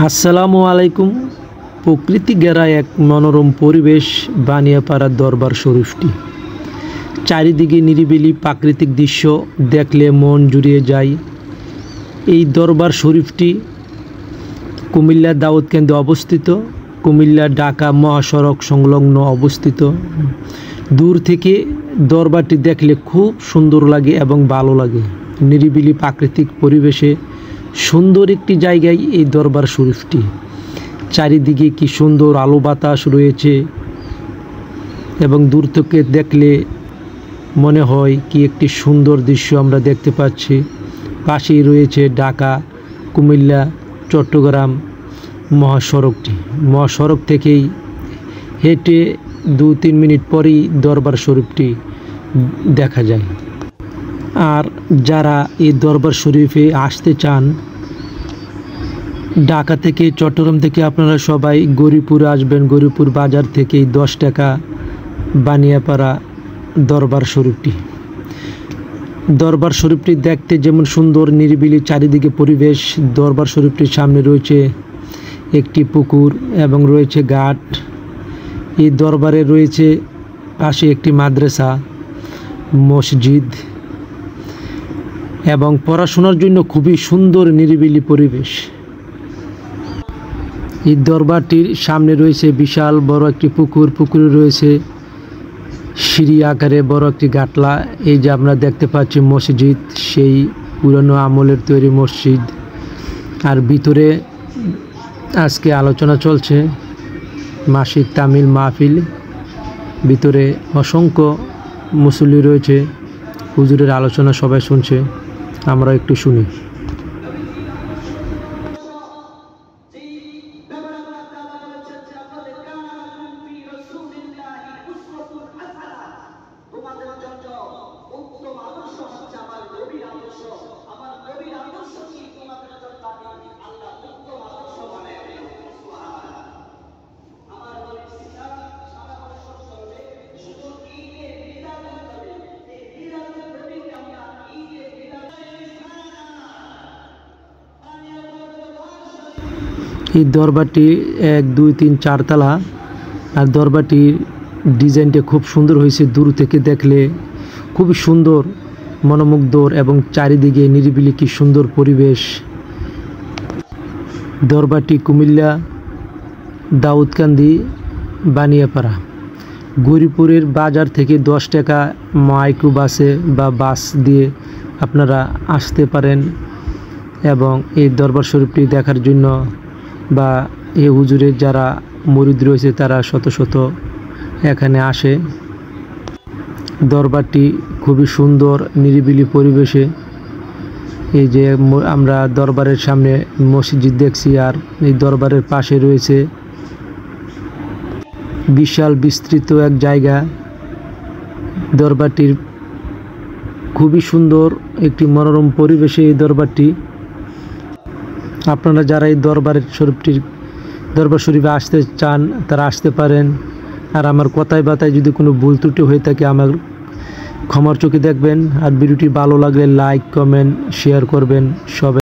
আসসালামু আলাইকুম। প্রকৃতি ঘেরা এক মনোরম পরিবেশ বানিয়াপাড়া দরবার শরীফটি। চারিদিকে নিরিবিলি প্রাকৃতিক দৃশ্য দেখলে মন জুড়িয়ে যায়। এই দরবার শরীফটি কুমিল্লা দাউদকান্দি অবস্থিত, কুমিল্লা ঢাকা মহাসড়ক সংলগ্ন অবস্থিত। দূর থেকে দরবারটি দেখলে খুব সুন্দর লাগে এবং ভালো লাগে। নিরিবিলি প্রাকৃতিক পরিবেশে সুন্দর একটি জায়গায় এই দরবার শরীফটি। চারিদিকে কি সুন্দর আলো বাতাস রয়েছে এবং দূর থেকে দেখলে মনে হয় কি একটি সুন্দর দৃশ্য আমরা দেখতে পাচ্ছি। পাশেই রয়েছে ঢাকা কুমিল্লা চট্টগ্রাম মহাসড়কটি। মহাসড়ক থেকেই হেঁটে 2-3 মিনিট পরেই দরবার শরীফটি দেখা যায়। আর যারা এই দরবার শরীফে আসতে চান, ঢাকা থেকে চট্টগ্রাম থেকে আপনারা সবাই গৌরীপুরে আসবেন। গৌরীপুর বাজার থেকেই 10 টাকা বানিয়াপাড়া দরবার শরীফটি। দরবার শরীফটি দেখতে যেমন সুন্দর, নিরিবিলি চারিদিকে পরিবেশ। দরবার শরীফটির সামনে রয়েছে একটি পুকুর এবং রয়েছে ঘাট। এই দরবারে রয়েছে পাশে একটি মাদ্রাসা, মসজিদ এবং পড়াশোনার জন্য খুবই সুন্দর নিরিবিলি পরিবেশ। এই দরবারটির সামনে রয়েছে বিশাল বড় একটি পুকুর। পুকুরে রয়েছে সিঁড়ি আকারে বড় একটি গাটলা। এই যে আমরা দেখতে পাচ্ছি মসজিদ, সেই পুরনো আমলের তৈরি মসজিদ। আর ভিতরে আজকে আলোচনা চলছে, মাসিক তামিল মাহফিল। ভিতরে অসংখ্য মুসল্লি রয়েছে, হুজুরের আলোচনা সবাই শুনছে, আমরা একটু শুনি। এই দরবারটি 1, 2, 3, 4 তলা। আর দরবারটির ডিজাইনটা খুব সুন্দর হয়েছে। দূর থেকে দেখলে খুবই সুন্দর, মনোমুগ্ধর এবং চারিদিকে নিরিবিলি কি সুন্দর পরিবেশ। দরবারটি কুমিল্লা দাউদকান্দি বানিয়াপাড়া। গৌরীপুরের বাজার থেকে 10 টাকা মাইক্রো বাসে বা বাস দিয়ে আপনারা আসতে পারেন এবং এই দরবার শরীফটি দেখার জন্য বা এই হুজুরের যারা মুরিদ রয়েছে তারা শত শত এখানে আসে। দরবারটি খুবই সুন্দর নিরিবিলি পরিবেশে। এই যে আমরা দরবারের সামনে মসজিদ দেখছি, আর এই দরবারের পাশে রয়েছে বিশাল বিস্তৃত এক জায়গা। দরবারটির খুবই সুন্দর একটি মনোরম পরিবেশে এই দরবারটি। আপনারা যারা এই দরবার শরীফে আসতে চান তারা আসতে পারেন। আর আমার কথায় বাতায় যদি কোনো ভুল ত্রুটি হয়ে থাকে আমার ক্ষমার চোখে দেখবেন। আর ভিডিওটি ভালো লাগলে লাইক, কমেন্ট, শেয়ার করবেন সবাই।